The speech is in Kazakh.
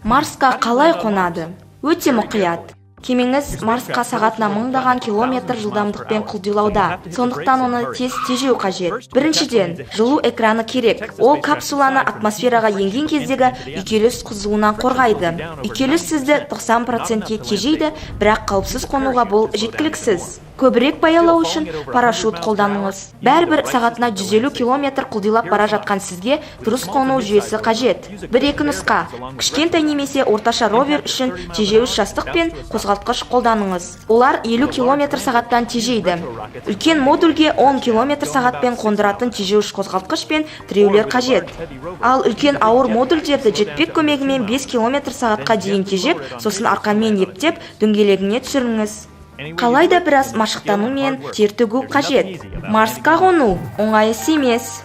Марсқа қалай қонады? Өте мұқият. Кемеңіз Марсқа сағатына 1000 километр жылдамдықпен құлдилауда. Сондықтан оны тез тежеу қажет. Біріншіден, жылу экраны керек. Ол капсуланы атмосфераға енген кездегі үйкеліс қызуынан қорғайды. Үйкеліс сізді 90%-ке тежейді, бірақ қауіпсіз қонуға бұл жеткіліксіз. Көбірек баялау үшін парашют қолданыңыз. Бәрібір сағатына 150 километр құлдилап бара жатқан сізге дұрыс қону жүйесі қажет. Бір-екі нұсқа. Кішкентай немесе орташа ровер үшін тежеуіш жастық пен қозғалтқыш қолданыңыз. Олар 50 километр сағаттан тежейді. Үлкен модульге 10 километр сағатпен қондыратын тежеуіш қозғалтқыш пен тіреулер қажет. Ал үлкен ауыр модульдерді жетпек көмегімен 5 километр сағатқа дейін тежеп, сосын арқанмен ептеп дөңгелегіне түсіріңіз. Қалайда біраз машықтану мен тер төгу қажет. Марсқа қону оңай іс емес.